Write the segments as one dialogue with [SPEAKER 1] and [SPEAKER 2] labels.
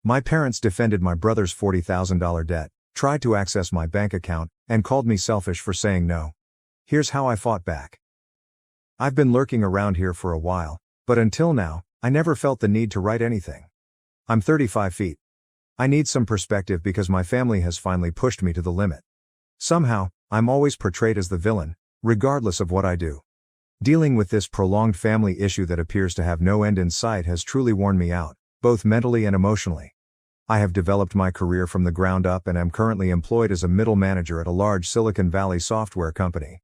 [SPEAKER 1] My parents defended my brother's $40,000 debt, tried to access my bank account, and called me selfish for saying no. Here's how I fought back. I've been lurking around here for a while, but until now, I never felt the need to write anything. I'm 35 feet. I need some perspective because my family has finally pushed me to the limit. Somehow, I'm always portrayed as the villain, regardless of what I do. Dealing with this prolonged family issue that appears to have no end in sight has truly worn me out, both mentally and emotionally. I have developed my career from the ground up and am currently employed as a middle manager at a large Silicon Valley software company.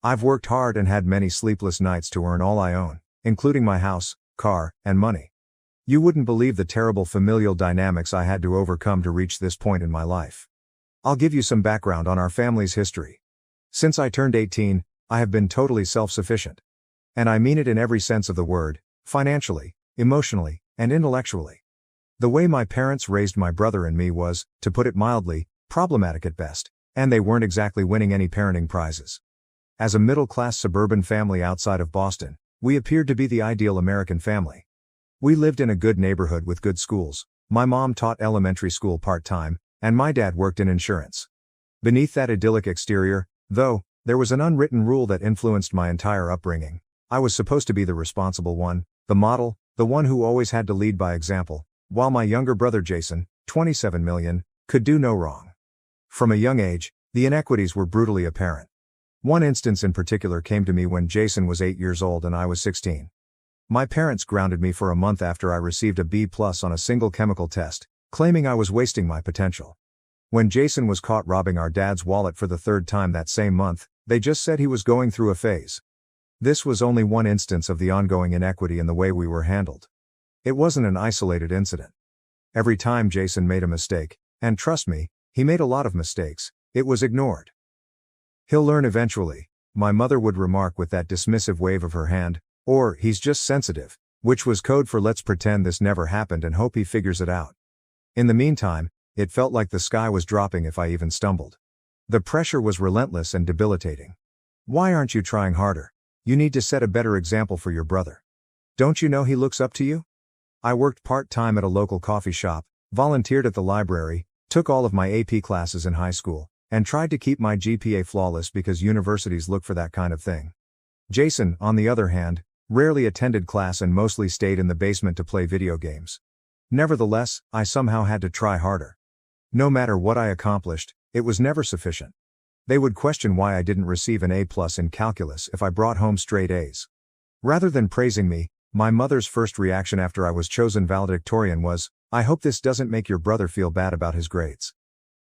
[SPEAKER 1] I've worked hard and had many sleepless nights to earn all I own, including my house, car, and money. You wouldn't believe the terrible familial dynamics I had to overcome to reach this point in my life. I'll give you some background on our family's history. Since I turned 18, I have been totally self-sufficient. And I mean it in every sense of the word, financially, emotionally, and intellectually. The way my parents raised my brother and me was, to put it mildly, problematic at best, and they weren't exactly winning any parenting prizes. As a middle-class suburban family outside of Boston, we appeared to be the ideal American family. We lived in a good neighborhood with good schools. My mom taught elementary school part-time, and my dad worked in insurance. Beneath that idyllic exterior, though, there was an unwritten rule that influenced my entire upbringing. I was supposed to be the responsible one, the model, the one who always had to lead by example, while my younger brother Jason, 27 million, could do no wrong. From a young age, the inequities were brutally apparent. One instance in particular came to me when Jason was 8 years old and I was 16. My parents grounded me for a month after I received a B+ on a single chemical test, claiming I was wasting my potential. When Jason was caught robbing our dad's wallet for the third time that same month, they just said he was going through a phase. This was only one instance of the ongoing inequity in the way we were handled. It wasn't an isolated incident. Every time Jason made a mistake, and trust me, he made a lot of mistakes, it was ignored. "He'll learn eventually," my mother would remark with that dismissive wave of her hand, or "he's just sensitive," which was code for let's pretend this never happened and hope he figures it out. In the meantime, it felt like the sky was dropping if I even stumbled. The pressure was relentless and debilitating. "Why aren't you trying harder? You need to set a better example for your brother. Don't you know he looks up to you?" I worked part-time at a local coffee shop, volunteered at the library, took all of my AP classes in high school, and tried to keep my GPA flawless because universities look for that kind of thing. Jason, on the other hand, rarely attended class and mostly stayed in the basement to play video games. Nevertheless, I somehow had to try harder. No matter what I accomplished, it was never sufficient. They would question why I didn't receive an A+ in calculus if I brought home straight A's. Rather than praising me, my mother's first reaction after I was chosen valedictorian was, "I hope this doesn't make your brother feel bad about his grades."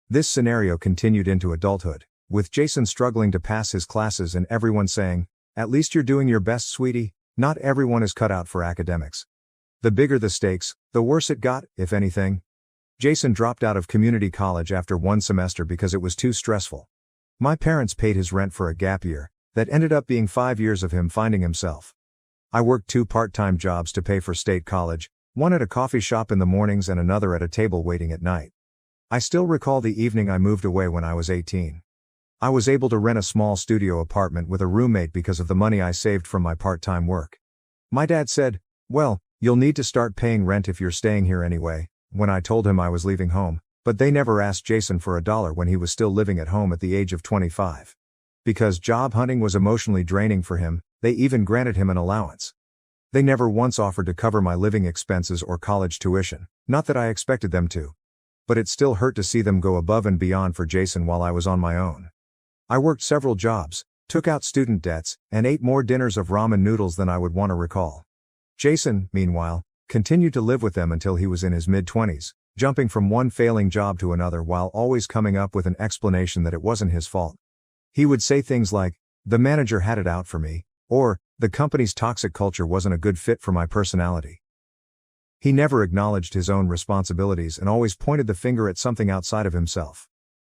[SPEAKER 1] This scenario continued into adulthood, with Jason struggling to pass his classes and everyone saying, "At least you're doing your best, sweetie, not everyone is cut out for academics." The bigger the stakes, the worse it got, if anything. Jason dropped out of community college after one semester because it was too stressful. My parents paid his rent for a gap year, that ended up being 5 years of him finding himself. I worked 2 part-time jobs to pay for state college, one at a coffee shop in the mornings and another at a table waiting at night. I still recall the evening I moved away when I was 18. I was able to rent a small studio apartment with a roommate because of the money I saved from my part-time work. My dad said, "Well, you'll need to start paying rent if you're staying here anyway," when I told him I was leaving home, but they never asked Jason for $1 when he was still living at home at the age of 25. Because job hunting was emotionally draining for him, they even granted him an allowance. They never once offered to cover my living expenses or college tuition, not that I expected them to. But it still hurt to see them go above and beyond for Jason while I was on my own. I worked several jobs, took out student debts, and ate more dinners of ramen noodles than I would want to recall. Jason, meanwhile, continued to live with them until he was in his mid-20s, jumping from one failing job to another while always coming up with an explanation that it wasn't his fault. He would say things like, "The manager had it out for me," or, "The company's toxic culture wasn't a good fit for my personality." He never acknowledged his own responsibilities and always pointed the finger at something outside of himself.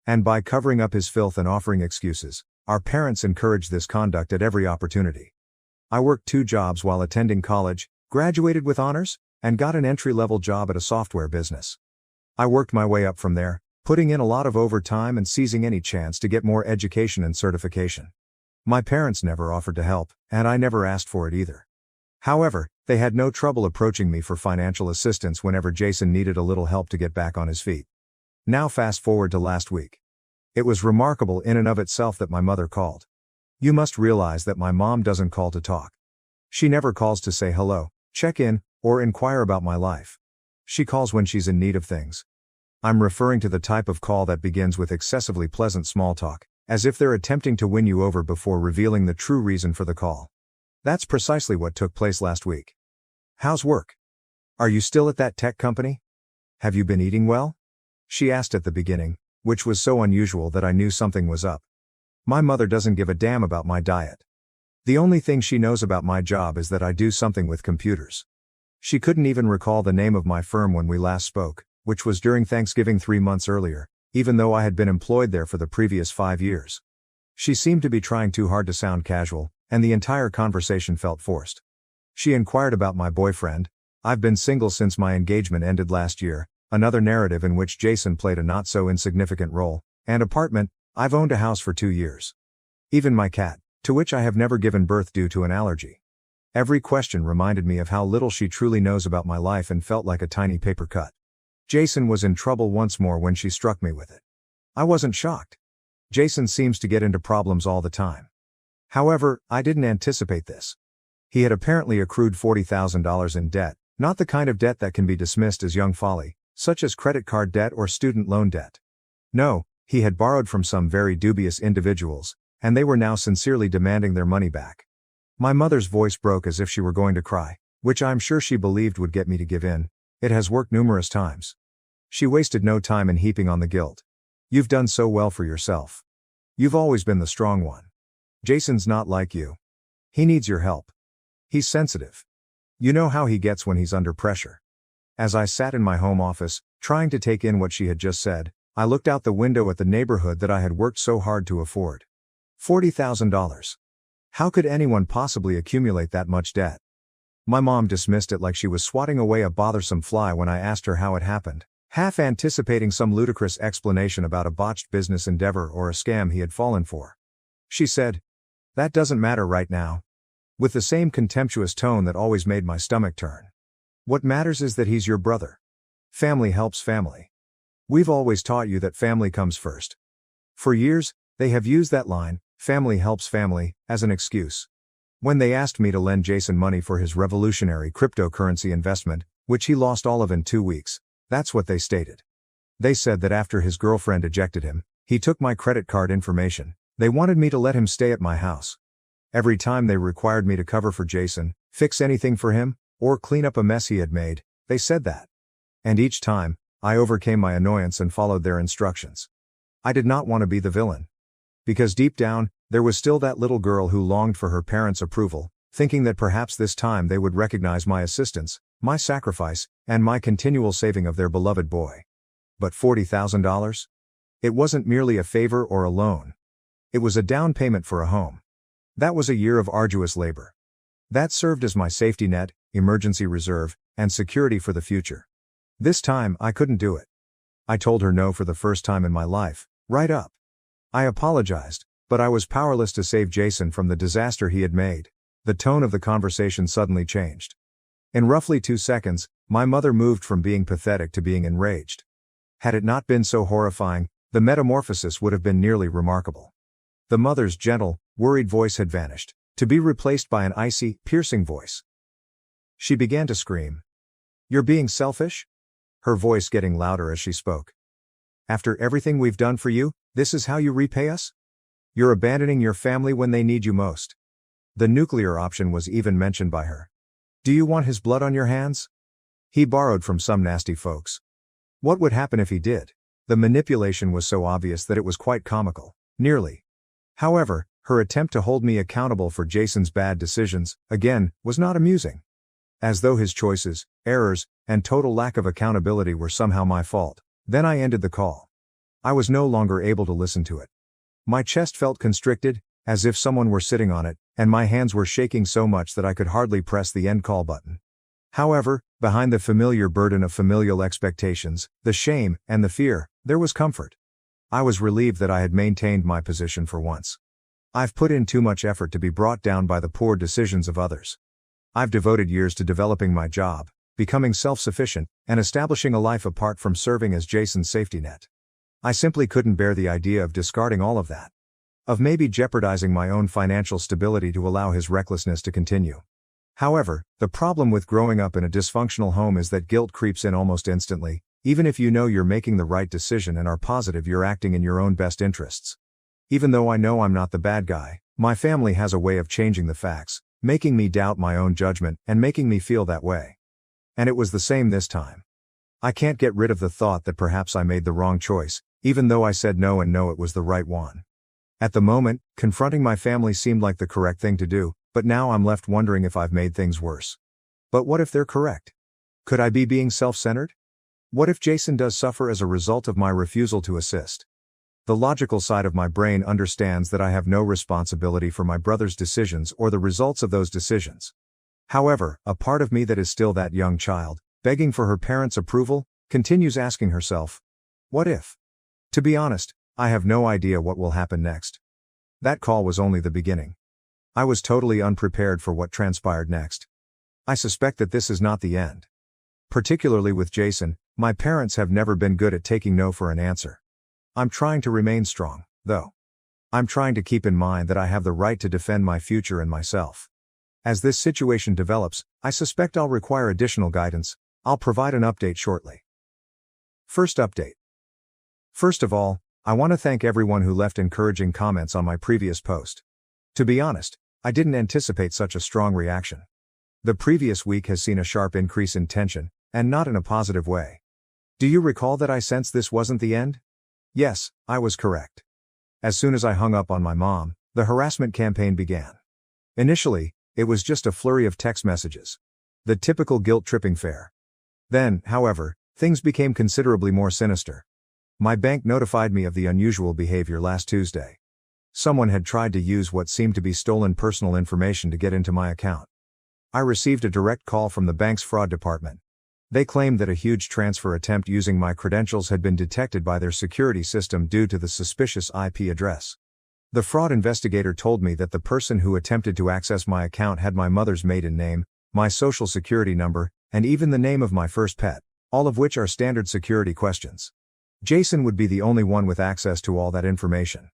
[SPEAKER 1] And by covering up his filth and offering excuses, our parents encouraged this conduct at every opportunity. I worked 2 jobs while attending college, graduated with honors, and got an entry-level job at a software business. I worked my way up from there, putting in a lot of overtime and seizing any chance to get more education and certification. My parents never offered to help, and I never asked for it either. However, they had no trouble approaching me for financial assistance whenever Jason needed a little help to get back on his feet. Now fast forward to last week. It was remarkable in and of itself that my mother called. You must realize that my mom doesn't call to talk. She never calls to say hello, check in, or inquire about my life. She calls when she's in need of things. I'm referring to the type of call that begins with excessively pleasant small talk, as if they're attempting to win you over before revealing the true reason for the call. That's precisely what took place last week. How's work? Are you still at that tech company? Have you been eating well? She asked at the beginning, which was so unusual that I knew something was up. My mother doesn't give a damn about my diet. The only thing she knows about my job is that I do something with computers. She couldn't even recall the name of my firm when we last spoke, which was during Thanksgiving 3 months earlier, even though I had been employed there for the previous 5 years. She seemed to be trying too hard to sound casual, and the entire conversation felt forced. She inquired about my boyfriend. I've been single since my engagement ended last year, another narrative in which Jason played a not so insignificant role, and apartment. I've owned a house for 2 years. Even my cat, to which I have never given birth due to an allergy. Every question reminded me of how little she truly knows about my life and felt like a tiny paper cut. Jason was in trouble once more when she struck me with it. I wasn't shocked. Jason seems to get into problems all the time. However, I didn't anticipate this. He had apparently accrued $40,000 in debt, not the kind of debt that can be dismissed as young folly, such as credit card debt or student loan debt. No, he had borrowed from some very dubious individuals, and they were now sincerely demanding their money back. My mother's voice broke as if she were going to cry, which I'm sure she believed would get me to give in. It has worked numerous times. She wasted no time in heaping on the guilt. You've done so well for yourself. You've always been the strong one. Jason's not like you. He needs your help. He's sensitive. You know how he gets when he's under pressure. As I sat in my home office, trying to take in what she had just said, I looked out the window at the neighborhood that I had worked so hard to afford. $40,000. How could anyone possibly accumulate that much debt? My mom dismissed it like she was swatting away a bothersome fly when I asked her how it happened, half anticipating some ludicrous explanation about a botched business endeavor or a scam he had fallen for. She said, "That doesn't matter right now," with the same contemptuous tone that always made my stomach turn. "What matters is that he's your brother. Family helps family. We've always taught you that family comes first." For years, they have used that line, "family helps family," as an excuse. When they asked me to lend Jason money for his revolutionary cryptocurrency investment, which he lost all of in 2 weeks, that's what they stated. They said that after his girlfriend ejected him, he took my credit card information. They wanted me to let him stay at my house. Every time they required me to cover for Jason, fix anything for him, or clean up a mess he had made, they said that. And each time, I overcame my annoyance and followed their instructions. I did not want to be the villain. Because deep down, there was still that little girl who longed for her parents' approval, thinking that perhaps this time they would recognize my assistance, my sacrifice, and my continual saving of their beloved boy. But $40,000? It wasn't merely a favor or a loan. It was a down payment for a home. That was a year of arduous labor. That served as my safety net, emergency reserve, and security for the future. This time, I couldn't do it. I told her no for the first time in my life, right up. I apologized, but I was powerless to save Jason from the disaster he had made. The tone of the conversation suddenly changed. In roughly 2 seconds, my mother moved from being pathetic to being enraged. Had it not been so horrifying, the metamorphosis would have been nearly remarkable. The mother's gentle, worried voice had vanished, to be replaced by an icy, piercing voice. She began to scream. "You're being selfish?" Her voice getting louder as she spoke. "After everything we've done for you, this is how you repay us? You're abandoning your family when they need you most." The nuclear option was even mentioned by her. "Do you want his blood on your hands? He borrowed from some nasty folks. What would happen if he did?" The manipulation was so obvious that it was quite comical, nearly. However, her attempt to hold me accountable for Jason's bad decisions, again, was not amusing. As though his choices, errors, and total lack of accountability were somehow my fault. Then I ended the call. I was no longer able to listen to it. My chest felt constricted, as if someone were sitting on it, and my hands were shaking so much that I could hardly press the end call button. However, behind the familiar burden of familial expectations, the shame, and the fear, there was comfort. I was relieved that I had maintained my position for once. I've put in too much effort to be brought down by the poor decisions of others. I've devoted years to developing my job, becoming self-sufficient, and establishing a life apart from serving as Jason's safety net. I simply couldn't bear the idea of discarding all of that. Of maybe jeopardizing my own financial stability to allow his recklessness to continue. However, the problem with growing up in a dysfunctional home is that guilt creeps in almost instantly, even if you know you're making the right decision and are positive you're acting in your own best interests. Even though I know I'm not the bad guy, my family has a way of changing the facts, making me doubt my own judgment and making me feel that way. And it was the same this time. I can't get rid of the thought that perhaps I made the wrong choice, even though I said no and know it was the right one. At the moment, confronting my family seemed like the correct thing to do, but now I'm left wondering if I've made things worse. But what if they're correct? Could I be being self-centered? What if Jason does suffer as a result of my refusal to assist? The logical side of my brain understands that I have no responsibility for my brother's decisions or the results of those decisions. However, a part of me that is still that young child, begging for her parents' approval, continues asking herself, what if? To be honest, I have no idea what will happen next. That call was only the beginning. I was totally unprepared for what transpired next. I suspect that this is not the end. Particularly with Jason, my parents have never been good at taking no for an answer. I'm trying to remain strong, though. I'm trying to keep in mind that I have the right to defend my future and myself. As this situation develops, I suspect I'll require additional guidance. I'll provide an update shortly. First update. First of all, I want to thank everyone who left encouraging comments on my previous post. To be honest, I didn't anticipate such a strong reaction. The previous week has seen a sharp increase in tension, and not in a positive way. Do you recall that I sensed this wasn't the end? Yes, I was correct. As soon as I hung up on my mom, the harassment campaign began. Initially, it was just a flurry of text messages. The typical guilt-tripping fare. Then, however, things became considerably more sinister. My bank notified me of the unusual behavior last Tuesday. Someone had tried to use what seemed to be stolen personal information to get into my account. I received a direct call from the bank's fraud department. They claimed that a huge transfer attempt using my credentials had been detected by their security system due to the suspicious IP address. The fraud investigator told me that the person who attempted to access my account had my mother's maiden name, my social security number, and even the name of my first pet, all of which are standard security questions. Jason would be the only one with access to all that information.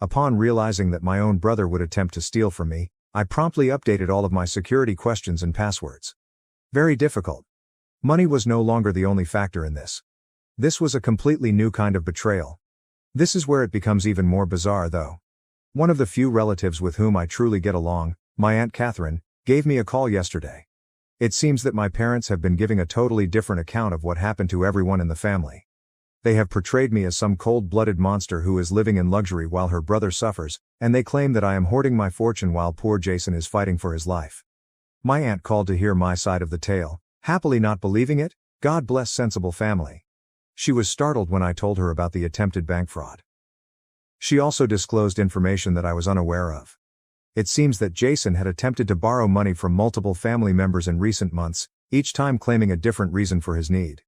[SPEAKER 1] Upon realizing that my own brother would attempt to steal from me, I promptly updated all of my security questions and passwords. Very difficult. Money was no longer the only factor in this. This was a completely new kind of betrayal. This is where it becomes even more bizarre though. One of the few relatives with whom I truly get along, my Aunt Catherine, gave me a call yesterday. It seems that my parents have been giving a totally different account of what happened to everyone in the family. They have portrayed me as some cold-blooded monster who is living in luxury while her brother suffers, and they claim that I am hoarding my fortune while poor Jason is fighting for his life. My aunt called to hear my side of the tale, happily not believing it. God bless sensible family. She was startled when I told her about the attempted bank fraud. She also disclosed information that I was unaware of. It seems that Jason had attempted to borrow money from multiple family members in recent months, each time claiming a different reason for his need.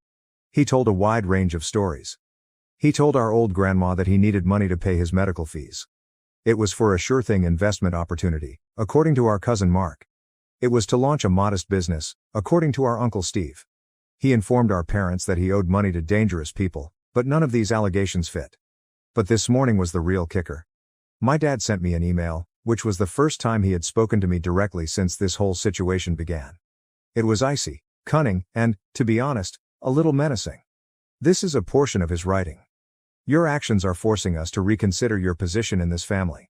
[SPEAKER 1] He told a wide range of stories. He told our old grandma that he needed money to pay his medical fees. It was for a sure-thing investment opportunity, according to our cousin Mark. It was to launch a modest business, according to our Uncle Steve. He informed our parents that he owed money to dangerous people, but none of these allegations fit. But this morning was the real kicker. My dad sent me an email, which was the first time he had spoken to me directly since this whole situation began. It was icy, cunning, and, to be honest, a little menacing. This is a portion of his writing. Your actions are forcing us to reconsider your position in this family.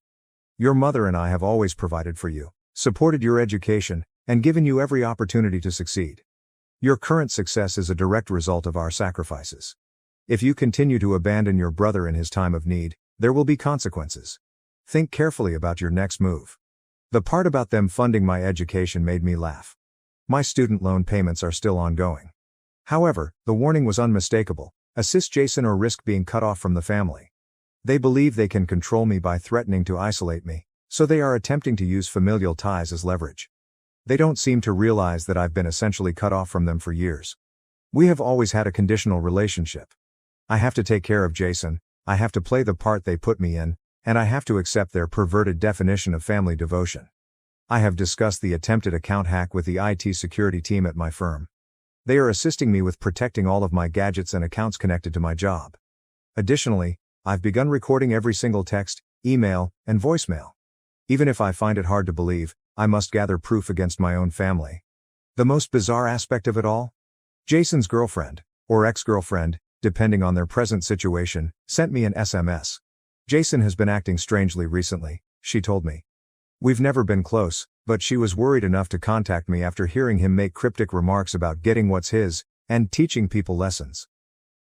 [SPEAKER 1] Your mother and I have always provided for you, supported your education, and given you every opportunity to succeed. Your current success is a direct result of our sacrifices. If you continue to abandon your brother in his time of need, there will be consequences. Think carefully about your next move. The part about them funding my education made me laugh. My student loan payments are still ongoing. However, the warning was unmistakable: assist Jason or risk being cut off from the family. They believe they can control me by threatening to isolate me, so they are attempting to use familial ties as leverage. They don't seem to realize that I've been essentially cut off from them for years. We have always had a conditional relationship. I have to take care of Jason, I have to play the part they put me in, and I have to accept their perverted definition of family devotion. I have discussed the attempted account hack with the IT security team at my firm. They are assisting me with protecting all of my gadgets and accounts connected to my job. Additionally, I've begun recording every single text, email, and voicemail. Even if I find it hard to believe, I must gather proof against my own family. The most bizarre aspect of it all? Jason's girlfriend, or ex-girlfriend, depending on their present situation, sent me an SMS. Jason has been acting strangely recently, she told me. We've never been close, but she was worried enough to contact me after hearing him make cryptic remarks about getting what's his, and teaching people lessons.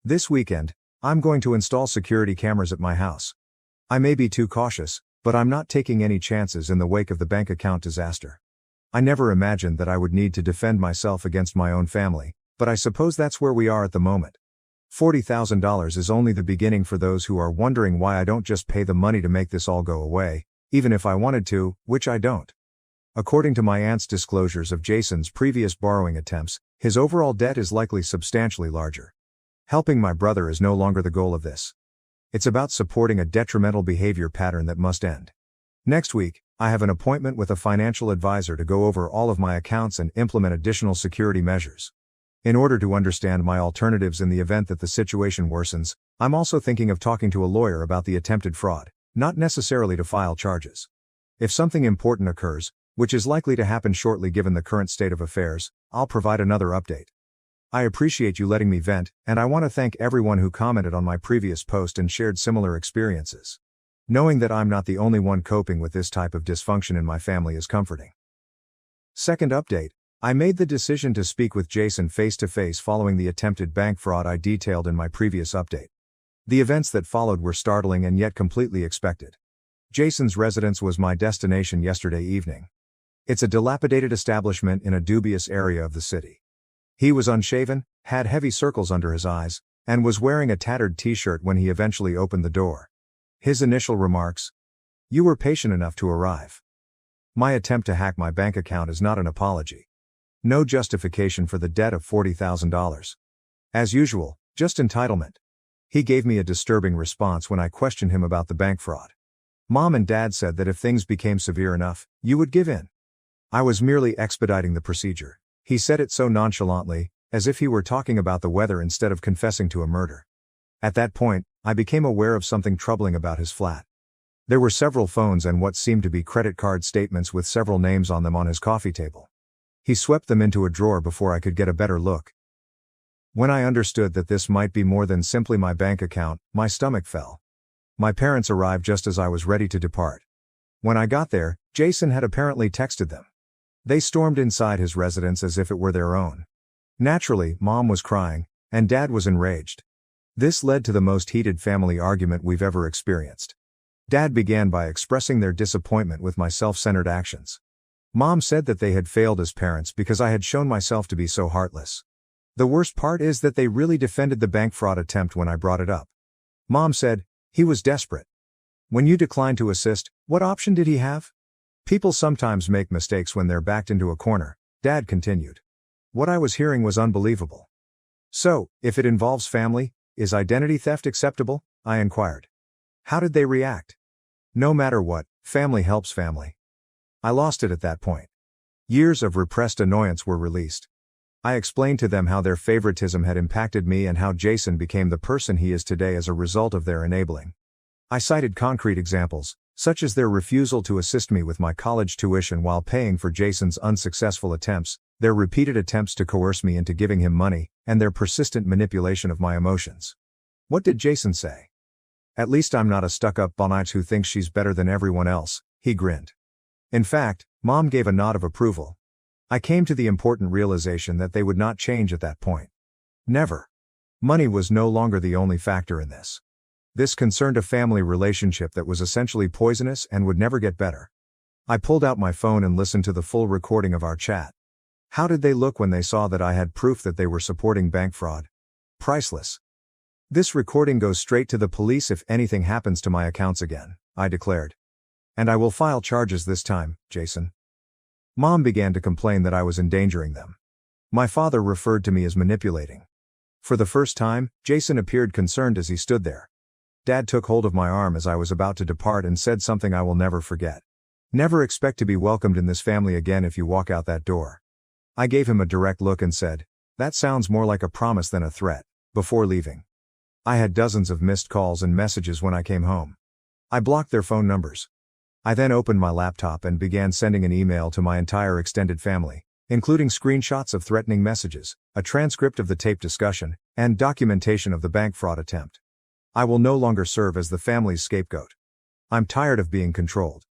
[SPEAKER 1] This weekend, I'm going to install security cameras at my house. I may be too cautious, but I'm not taking any chances in the wake of the bank account disaster. I never imagined that I would need to defend myself against my own family, but I suppose that's where we are at the moment. $40,000 is only the beginning for those who are wondering why I don't just pay the money to make this all go away, even if I wanted to, which I don't. According to my aunt's disclosures of Jason's previous borrowing attempts, his overall debt is likely substantially larger. Helping my brother is no longer the goal of this. It's about supporting a detrimental behavior pattern that must end. Next week, I have an appointment with a financial advisor to go over all of my accounts and implement additional security measures. In order to understand my alternatives in the event that the situation worsens, I'm also thinking of talking to a lawyer about the attempted fraud, not necessarily to file charges. If something important occurs, which is likely to happen shortly given the current state of affairs, I'll provide another update. I appreciate you letting me vent, and I want to thank everyone who commented on my previous post and shared similar experiences. Knowing that I'm not the only one coping with this type of dysfunction in my family is comforting. Second update. I made the decision to speak with Jason face-to-face following the attempted bank fraud I detailed in my previous update. The events that followed were startling and yet completely expected. Jason's residence was my destination yesterday evening. It's a dilapidated establishment in a dubious area of the city. He was unshaven, had heavy circles under his eyes, and was wearing a tattered t-shirt when he eventually opened the door. His initial remarks: "You were patient enough to arrive. My attempt to hack my bank account is not an apology. No justification for the debt of $40,000. As usual, just entitlement." He gave me a disturbing response when I questioned him about the bank fraud. Mom and Dad said that if things became severe enough, you would give in. I was merely expediting the procedure. He said it so nonchalantly, as if he were talking about the weather instead of confessing to a murder. At that point, I became aware of something troubling about his flat. There were several phones and what seemed to be credit card statements with several names on them on his coffee table. He swept them into a drawer before I could get a better look. When I understood that this might be more than simply my bank account, my stomach fell. My parents arrived just as I was ready to depart. When I got there, Jason had apparently texted them. They stormed inside his residence as if it were their own. Naturally, Mom was crying, and Dad was enraged. This led to the most heated family argument we've ever experienced. Dad began by expressing their disappointment with my self-centered actions. Mom said that they had failed as parents because I had shown myself to be so heartless. The worst part is that they really defended the bank fraud attempt when I brought it up. Mom said, "He was desperate. When you declined to assist, what option did he have? People sometimes make mistakes when they're backed into a corner," Dad continued. What I was hearing was unbelievable. "So, if it involves family, is identity theft acceptable?" I inquired. How did they react? No matter what, family helps family. I lost it at that point. Years of repressed annoyance were released. I explained to them how their favoritism had impacted me and how Jason became the person he is today as a result of their enabling. I cited concrete examples, such as their refusal to assist me with my college tuition while paying for Jason's unsuccessful attempts, their repeated attempts to coerce me into giving him money, and their persistent manipulation of my emotions. What did Jason say? "At least I'm not a stuck-up bonite who thinks she's better than everyone else," he grinned. In fact, Mom gave a nod of approval. I came to the important realization that they would not change at that point. Never. Money was no longer the only factor in this. This concerned a family relationship that was essentially poisonous and would never get better. I pulled out my phone and listened to the full recording of our chat. How did they look when they saw that I had proof that they were supporting bank fraud? Priceless. "This recording goes straight to the police if anything happens to my accounts again," I declared. "And I will file charges this time, Jason." Mom began to complain that I was endangering them. My father referred to me as manipulating. For the first time, Jason appeared concerned as he stood there. Dad took hold of my arm as I was about to depart and said something I will never forget. Never expect to be welcomed in this family again if you walk out that door. I gave him a direct look and said, "That sounds more like a promise than a threat," before leaving. I had dozens of missed calls and messages when I came home. I blocked their phone numbers. I then opened my laptop and began sending an email to my entire extended family, including screenshots of threatening messages, a transcript of the taped discussion, and documentation of the bank fraud attempt. I will no longer serve as the family's scapegoat. I'm tired of being controlled.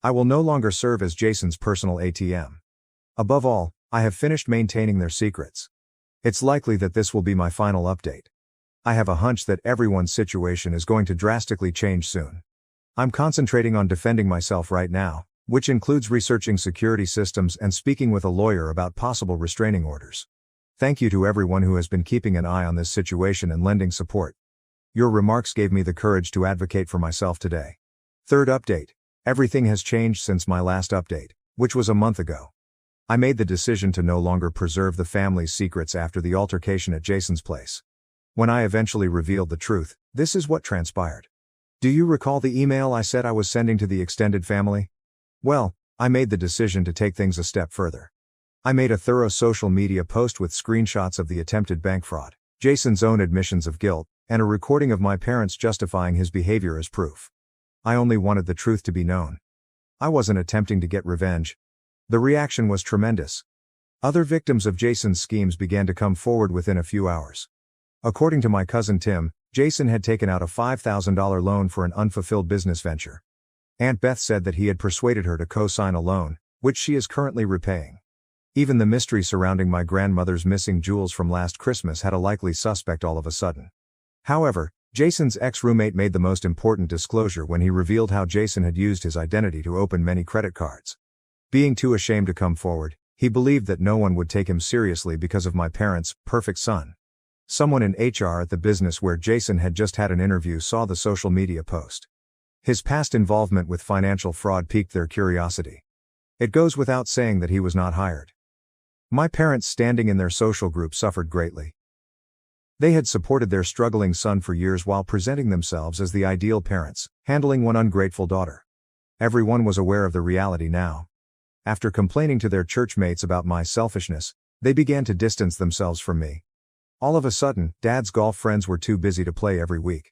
[SPEAKER 1] I will no longer serve as Jason's personal ATM. Above all, I have finished maintaining their secrets. It's likely that this will be my final update. I have a hunch that everyone's situation is going to drastically change soon. I'm concentrating on defending myself right now, which includes researching security systems and speaking with a lawyer about possible restraining orders. Thank you to everyone who has been keeping an eye on this situation and lending support. Your remarks gave me the courage to advocate for myself today. Third update. Everything has changed since my last update, which was a month ago. I made the decision to no longer preserve the family's secrets after the altercation at Jason's place. When I eventually revealed the truth, this is what transpired. Do you recall the email I said I was sending to the extended family? Well, I made the decision to take things a step further. I made a thorough social media post with screenshots of the attempted bank fraud, Jason's own admissions of guilt, and a recording of my parents justifying his behavior as proof. I only wanted the truth to be known. I wasn't attempting to get revenge. The reaction was tremendous. Other victims of Jason's schemes began to come forward within a few hours. According to my cousin Tim, Jason had taken out a $5,000 loan for an unfulfilled business venture. Aunt Beth said that he had persuaded her to co-sign a loan, which she is currently repaying. Even the mystery surrounding my grandmother's missing jewels from last Christmas had a likely suspect all of a sudden. However, Jason's ex-roommate made the most important disclosure when he revealed how Jason had used his identity to open many credit cards. Being too ashamed to come forward, he believed that no one would take him seriously because of my parents' perfect son. Someone in HR at the business where Jason had just had an interview saw the social media post. His past involvement with financial fraud piqued their curiosity. It goes without saying that he was not hired. My parents' standing in their social group suffered greatly. They had supported their struggling son for years while presenting themselves as the ideal parents, handling one ungrateful daughter. Everyone was aware of the reality now. After complaining to their church mates about my selfishness, they began to distance themselves from me. All of a sudden, Dad's golf friends were too busy to play every week.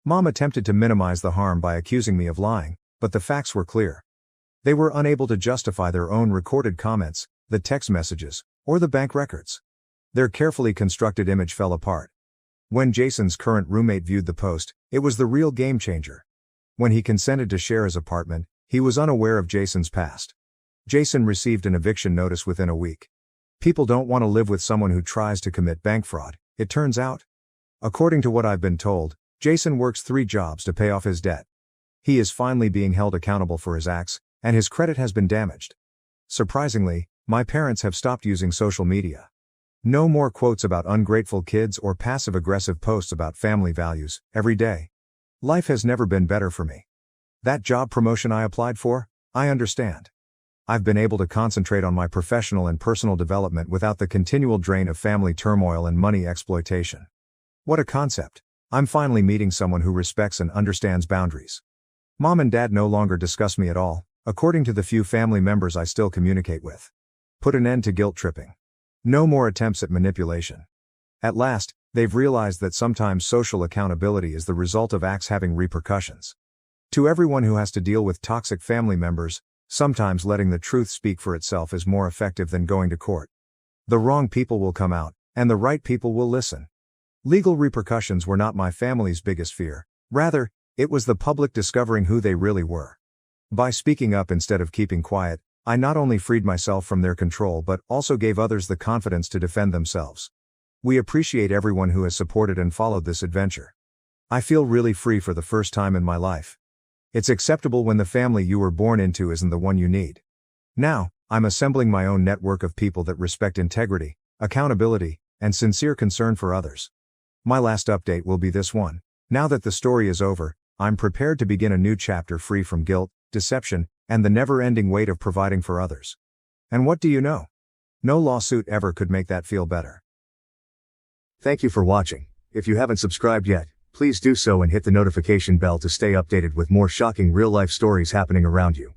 [SPEAKER 1] Mom attempted to minimize the harm by accusing me of lying, but the facts were clear. They were unable to justify their own recorded comments, the text messages, or the bank records. Their carefully constructed image fell apart. When Jason's current roommate viewed the post, it was the real game changer. When he consented to share his apartment, he was unaware of Jason's past. Jason received an eviction notice within a week. People don't want to live with someone who tries to commit bank fraud, it turns out. According to what I've been told, Jason works 3 jobs to pay off his debt. He is finally being held accountable for his acts, and his credit has been damaged. Surprisingly, my parents have stopped using social media. No more quotes about ungrateful kids or passive-aggressive posts about family values, every day. Life has never been better for me. That job promotion I applied for, I understand. I've been able to concentrate on my professional and personal development without the continual drain of family turmoil and money exploitation. What a concept. I'm finally meeting someone who respects and understands boundaries. Mom and Dad no longer discuss me at all, according to the few family members I still communicate with. Put an end to guilt tripping. No more attempts at manipulation. At last, they've realized that sometimes social accountability is the result of acts having repercussions. To everyone who has to deal with toxic family members, sometimes letting the truth speak for itself is more effective than going to court. The wrong people will come out, and the right people will listen. Legal repercussions were not my family's biggest fear. Rather, it was the public discovering who they really were. By speaking up instead of keeping quiet, I not only freed myself from their control but also gave others the confidence to defend themselves. We appreciate everyone who has supported and followed this adventure. I feel really free for the first time in my life. It's acceptable when the family you were born into isn't the one you need. Now, I'm assembling my own network of people that respect integrity, accountability, and sincere concern for others. My last update will be this one. Now that the story is over, I'm prepared to begin a new chapter free from guilt, deception, and the never-ending weight of providing for others. And what do you know? No lawsuit ever could make that feel better. Thank you for watching. If you haven't subscribed yet, please do so and hit the notification bell to stay updated with more shocking real-life stories happening around you.